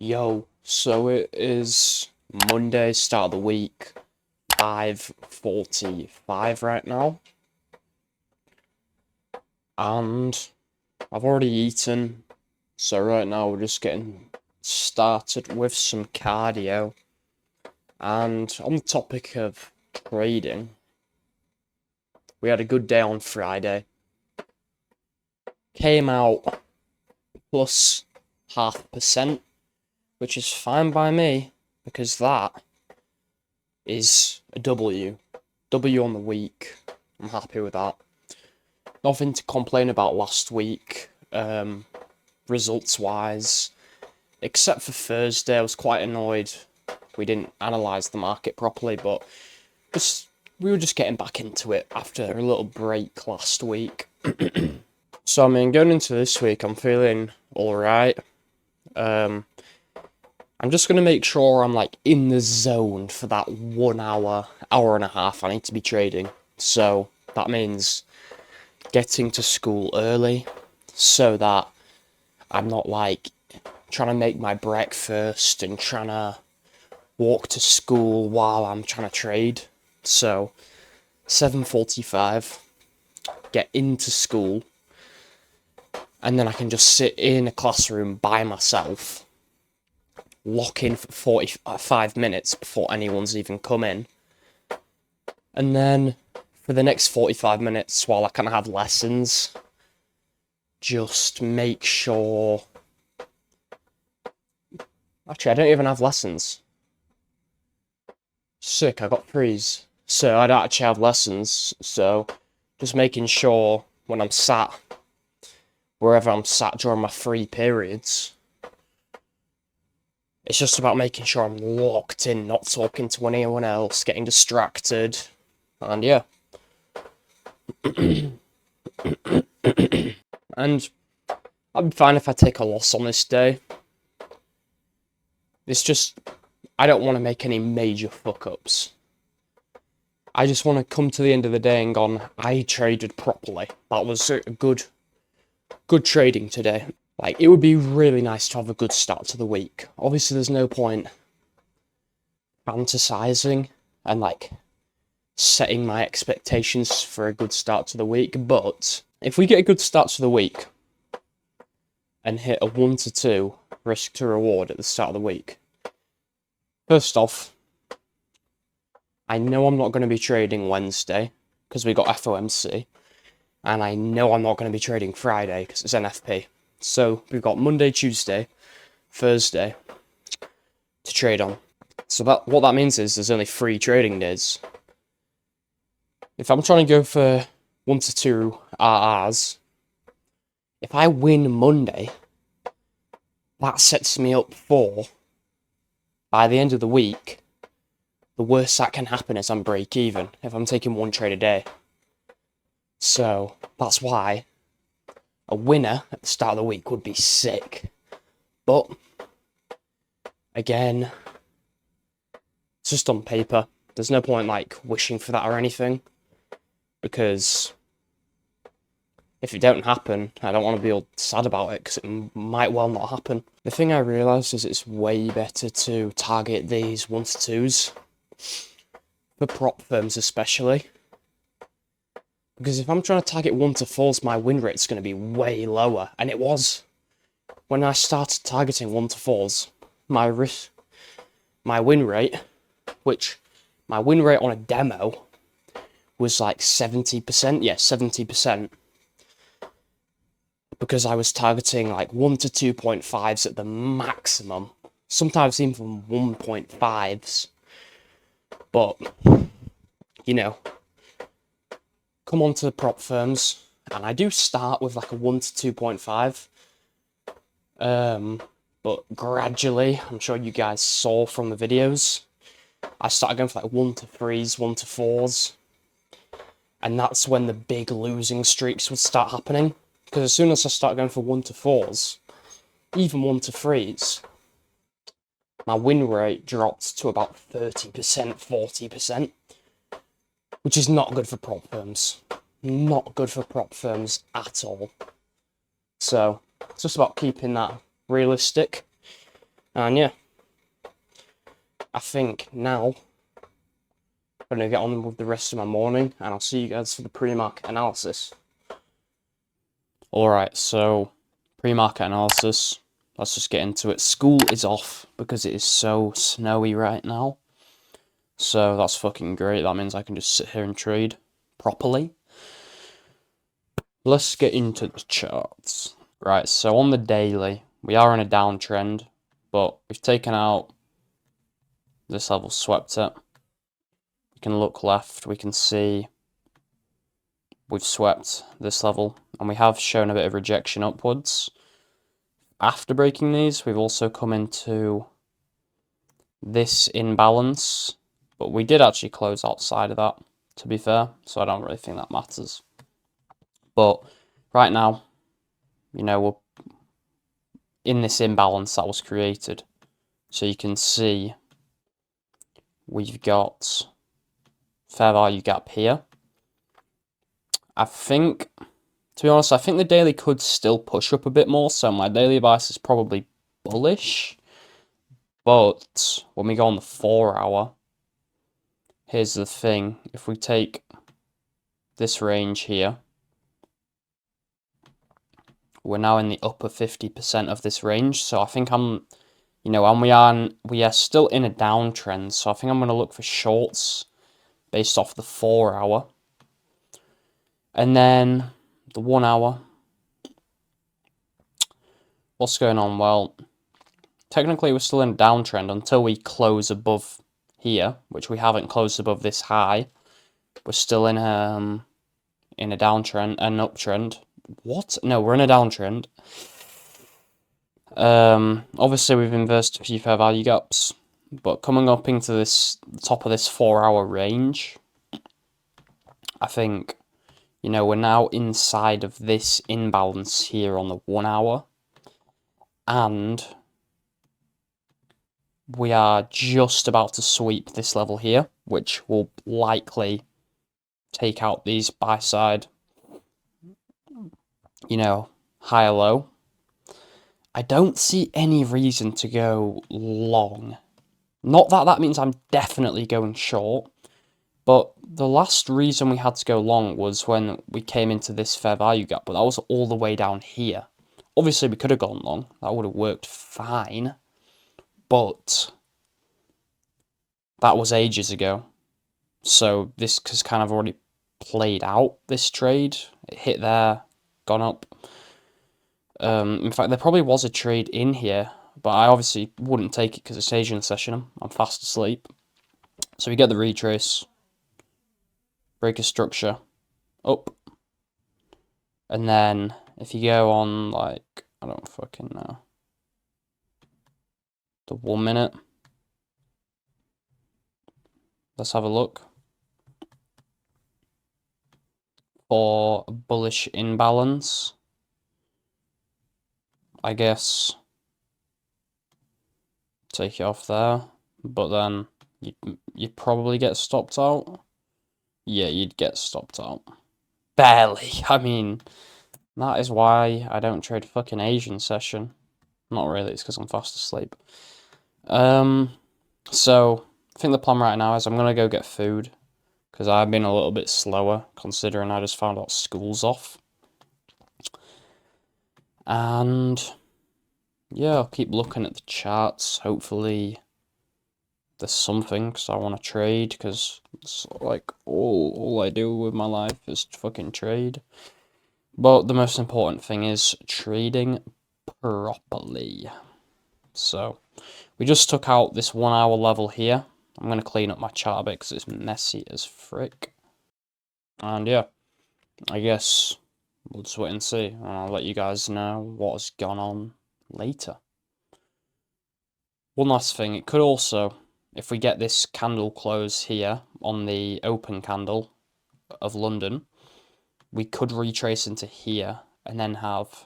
Yo, so it is Monday, start of the week, 5:45 right now, and I've already eaten, so right now we're just getting started with some cardio. And on the topic of trading, we had a good day on Friday, came out plus 0.5%, which is fine by me, because that is a W. W on the week. I'm happy with that. Nothing to complain about last week, results-wise, except for Thursday. I was quite annoyed we didn't analyse the market properly, but we were just getting back into it after a little break last week. So, I mean, going into this week, I'm feeling alright. I'm just going to make sure I'm, like, in the zone for that 1 hour, hour and a half I need to be trading. So, that means getting to school early so that I'm not, like, trying to make my breakfast and trying to walk to school while I'm trying to trade. So, 7:45, get into school, and then I can just sit in a classroom by myself, lock in for 45 minutes before anyone's even come in, and then for the next 45 minutes while I kind of have lessons, just make sure... Actually, I don't even have lessons. Sick, I got threes. So I don't actually have lessons, so just making sure when I'm sat, wherever I'm sat during my free periods, it's just about making sure I'm locked in, not talking to anyone else, getting distracted, and yeah. And I'd be fine if I take a loss on this day. It's just, I don't want to make any major fuck-ups. I just want to come to the end of the day and gone, I traded properly. That was a good trading today. Like, it would be really nice to have a good start to the week. Obviously, there's no point fantasizing and, like, setting my expectations for a good start to the week. But if we get a good start to the week and hit a 1 to 2 risk to reward at the start of the week, first off, I know I'm not going to be trading Wednesday because we got FOMC, and I know I'm not going to be trading Friday because it's NFP. So we've got Monday, Tuesday, Thursday to trade on. So what that means is there's only 3 trading days. If I'm trying to go for 1 to 2 RRs, if I win Monday, that sets me up for, by the end of the week, the worst that can happen is I'm break even if I'm taking 1 trade a day. So that's why a winner at the start of the week would be sick. But again, it's just on paper. There's no point like wishing for that or anything, because if it don't happen, I don't want to be all sad about it because it might well not happen. The thing I realised is it's way better to target these 1 to 2s. For prop firms especially. Because if I'm trying to target 1 to 4s, my win rate's going to be way lower. And it was. When I started targeting 1 to 4s, my win rate, which my win rate on a demo was like 70%. Yeah, 70%. Because I was targeting like 1 to 2.5s at the maximum. Sometimes even 1.5s. But, you know, come on to the prop firms, and I do start with like a 1 to 2.5. But gradually, I'm sure you guys saw from the videos, I started going for like 1 to 3s, 1 to 4s. And that's when the big losing streaks would start happening. Because as soon as I start going for 1 to 4s, even 1 to 3s, my win rate dropped to about 30%, 40%, which is not good for prop firms. Not good for prop firms at all. So, it's just about keeping that realistic. And yeah, I think now I'm going to get on with the rest of my morning, and I'll see you guys for the pre-market analysis. Alright, so pre-market analysis. Let's just get into it. School is off because it is so snowy right now. So that's fucking great. That means I can just sit here and trade properly. Let's get into the charts. Right, so on the daily, we are in a downtrend, but we've taken out this level, swept it. We can look left, we can see we've swept this level, and we have shown a bit of rejection upwards. After breaking these, we've also come into this imbalance, but we did actually close outside of that, to be fair, so I don't really think that matters. But right now, you know, we're in this imbalance that was created. So you can see we've got fair value gap here. I think, to be honest, I think the daily could still push up a bit more, so my daily bias is probably bullish. But when we go on the 4 hour, here's the thing. If we take this range here, we're now in the upper 50% of this range. So I think I'm, you know, and we are still in a downtrend. So I think I'm going to look for shorts based off the 4 hour. And then the 1 hour. What's going on? Well, technically we're still in a downtrend until we close above here, which we haven't closed above this high. We're still in a downtrend, an uptrend. What? No, we're in a downtrend. Obviously we've inversed a few fair value gaps, but coming up into this top of this 4 hour range, I think, you know, we're now inside of this imbalance here on the 1 hour, and we are just about to sweep this level here, which will likely take out these buy side, you know, high or low. I don't see any reason to go long. Not that that means I'm definitely going short, but the last reason we had to go long was when we came into this fair value gap, but that was all the way down here. Obviously, we could have gone long. That would have worked fine, but that was ages ago. So this has kind of already played out, this trade. It hit there, gone up. In fact, there probably was a trade in here, but I obviously wouldn't take it because it's Asian session. I'm fast asleep. So we get the retrace, break a structure, up. And then if you go on, like, I don't fucking know, the 1 minute. Let's have a look. For a bullish imbalance, I guess take it off there, but then you'd probably get stopped out. Yeah, you'd get stopped out. Barely. I mean, that is why I don't trade fucking Asian session. Not really, it's because I'm fast asleep. So I think the plan right now is I'm gonna go get food, because I've been a little bit slower, considering I just found out school's off. And yeah, I'll keep looking at the charts. Hopefully there's something, because I want to trade, because it's like all I do with my life is fucking trade. But the most important thing is trading properly. So we just took out this 1 hour level here. I'm going to clean up my chart a bit because it's messy as frick. And yeah, I guess we'll just wait and see. And I'll let you guys know what has gone on later. One last thing, it could also, if we get this candle close here on the open candle of London, we could retrace into here and then have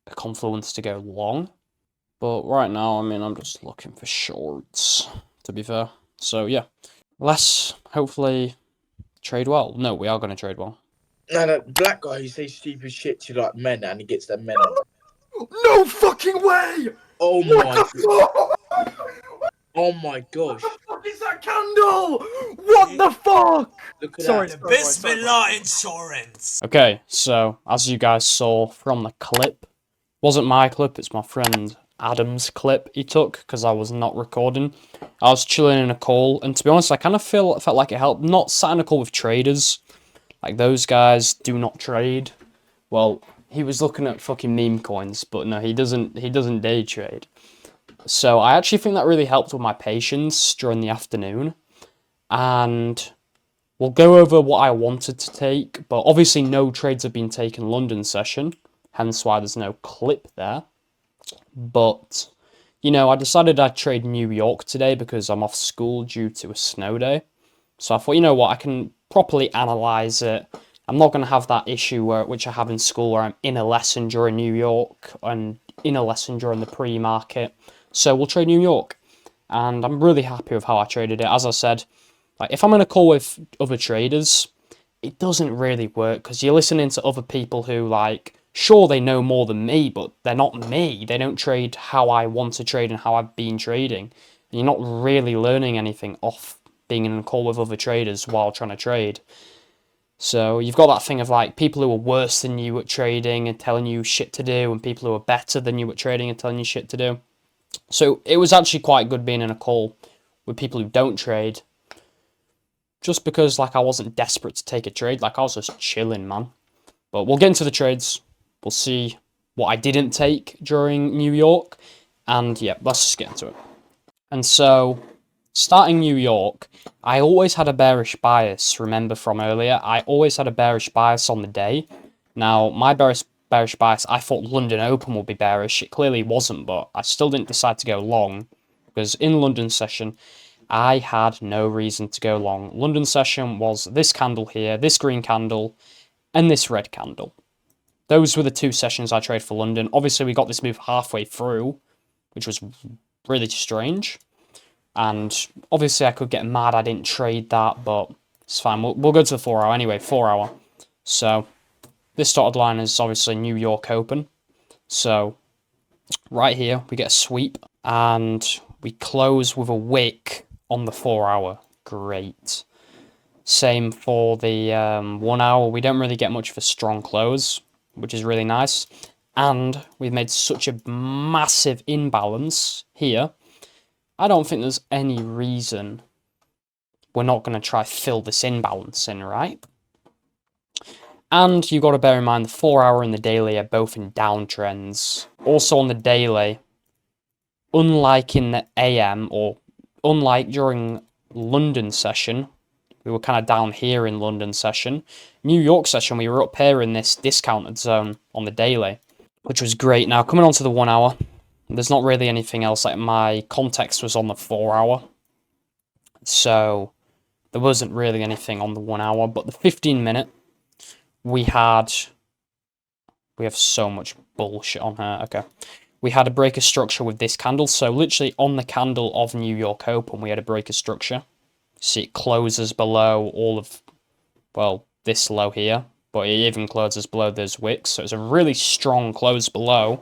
a confluence to go long. But right now, I mean, I'm just looking for shorts, to be fair. So yeah, let's hopefully trade well. No, we are going to trade well. No, that black guy who says stupid shit to like men and he gets them men up. No fucking way! Oh What my, the oh my gosh. fuck is that candle? What the fuck? Look at Sorry, that. sorry, boy, sorry, boy. Bismillah insurance. Okay, so as you guys saw from the clip, wasn't my clip, it's my friend Adam's clip he took because I was not recording. I was chilling in a call, and to be honest, I kind of felt like it helped. Not sat in a call with traders, like those guys do not trade. Well, he was looking at fucking meme coins, but no, he doesn't. He doesn't day trade. So I actually think that really helped with my patience during the afternoon, and we'll go over what I wanted to take, but obviously no trades have been taken London session, hence why there's no clip there. But, you know, I decided I'd trade New York today because I'm off school due to a snow day. So I thought, you know what, I can properly analyse it. I'm not going to have that issue which I have in school where I'm in a lesson during New York and in a lesson during the pre-market. So we'll trade New York. And I'm really happy with how I traded it. As I said, like if I'm in a call with other traders, it doesn't really work because you're listening to other people who, like, sure, they know more than me, but they're not me. They don't trade how I want to trade and how I've been trading. And you're not really learning anything off being in a call with other traders while trying to trade. So you've got that thing of like people who are worse than you at trading and telling you shit to do, and people who are better than you at trading and telling you shit to do. So it was actually quite good being in a call with people who don't trade, just because like I wasn't desperate to take a trade, like I was just chilling, man. But we'll get into the trades. We'll see what I didn't take during New York, and yeah, let's just get into it. And so, starting New York, I always had a bearish bias. Remember from earlier, I always had a bearish bias on the day. Now, my bearish bias, I thought London Open would be bearish. It clearly wasn't, but I still didn't decide to go long because in London session, I had no reason to go long. London session was this candle here, this green candle, and this red candle. Those were the two sessions I traded for London. Obviously, we got this move halfway through, which was really strange. And obviously, I could get mad I didn't trade that, but it's fine. We'll go to the 4 hour anyway, 4 hour. So, this dotted line is obviously New York Open. So, right here, we get a sweep, and we close with a wick on the 4 hour. Great. Same for the 1 hour. We don't really get much of a strong close, which is really nice. And we've made such a massive imbalance here. I don't think there's any reason we're not going to try fill this imbalance in, right? And you've got to bear in mind the 4 hour and the daily are both in downtrends. Also on the daily, unlike in the AM or unlike during London session, we were kind of down here in London session. New York session, we were up here in this discounted zone on the daily, which was great. Now, coming on to the 1 hour, there's not really anything else. Like, my context was on the 4 hour. So, there wasn't really anything on the 1 hour. But the 15 minute, we have so much bullshit on here. Okay. We had a break of structure with this candle. So, literally on the candle of New York Open, we had a break of structure. See, it closes below all of, well, this low here, but it even closes below those wicks, so it's a really strong close below.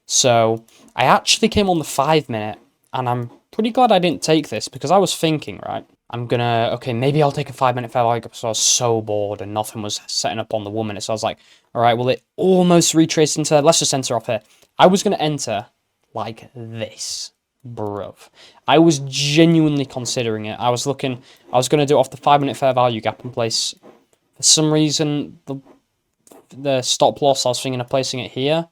So I actually came on the 5 minute, and I'm pretty glad I didn't take this, because I was thinking, right, okay, maybe I'll take a 5 minute fair value gap, so I was so bored and nothing was setting up on the 1 minute, so I was like, all right, well, it almost retraced into there, let's just enter off here. I was going to enter like this. Bruv. I was genuinely considering it. I was going to do it off the 5 minute fair value gap and place, for some reason, the stop loss, I was thinking of placing it here.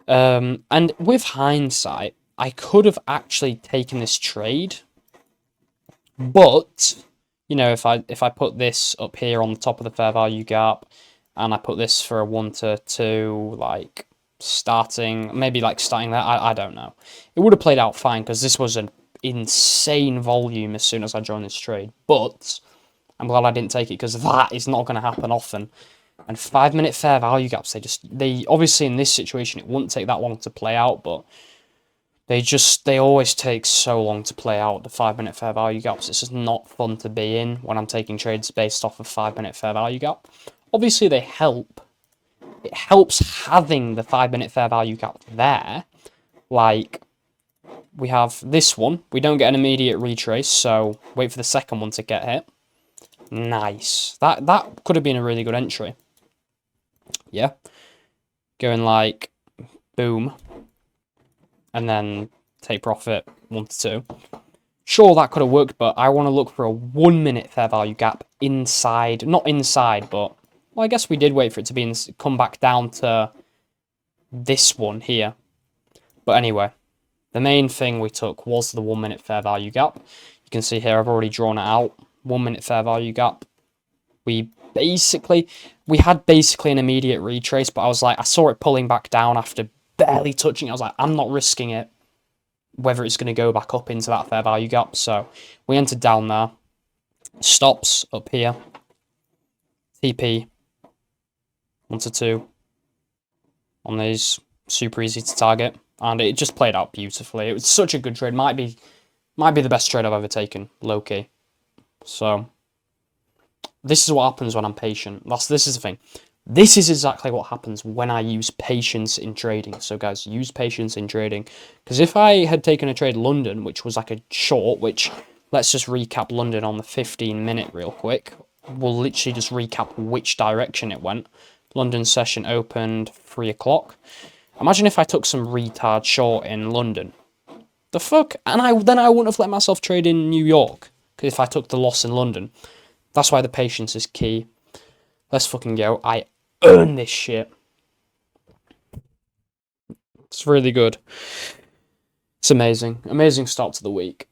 And with hindsight, I could have actually taken this trade, but, you know, if I put this up here on the top of the fair value gap, and I put this for a 1 to 2, like, starting there, I don't know. It would have played out fine because this was an insane volume as soon as I joined this trade. But I'm glad I didn't take it because that is not going to happen often. And 5 minute fair value gaps, they obviously in this situation it wouldn't take that long to play out, but they always take so long to play out, the 5 minute fair value gaps. It's just not fun to be in when I'm taking trades based off of 5 minute fair value gap. Obviously they help. It helps having the 5 minute fair value gap there, Like, we have this one. We don't get an immediate retrace, so wait for the second one to get hit. Nice. That could have been a really good entry. Yeah. Going like, boom. And then take profit, 1 to 2. Sure, that could have worked, but I want to look for a 1 minute fair value gap inside. Not inside, but... Well, I guess we did wait for it to come back down to this one here. But anyway, the main thing we took was the 1 minute fair value gap. You can see here, I've already drawn it out. 1 minute fair value gap. We had basically an immediate retrace, but I was like, I saw it pulling back down after barely touching it. I was like, I'm not risking it, whether it's going to go back up into that fair value gap. So we entered down there. Stops up here. TP. 1 to 2. On these. Super easy to target. And it just played out beautifully. It was such a good trade. Might be the best trade I've ever taken. Low key. So this is what happens when I'm patient. This is the thing. This is exactly what happens when I use patience in trading. So guys, use patience in trading. Because if I had taken a trade London, which was like a short, which, let's just recap London on the 15-minute real quick. We'll literally just recap which direction it went. London session opened 3 o'clock. Imagine if I took some retard short in London. The fuck? And then I wouldn't have let myself trade in New York. Because if I took the loss in London. That's why the patience is key. Let's fucking go. I earn this shit. It's really good. It's amazing. Amazing start to the week.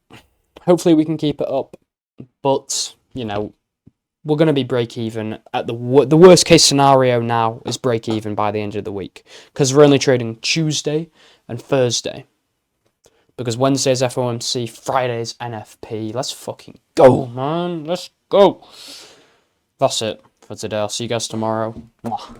Hopefully we can keep it up. But, you know, we're going to be break-even. At the worst case scenario now is break-even by the end of the week. Because we're only trading Tuesday and Thursday. Because Wednesday's FOMC, Friday's NFP. Let's fucking go, man. Let's go. That's it for today. I'll see you guys tomorrow. Mwah.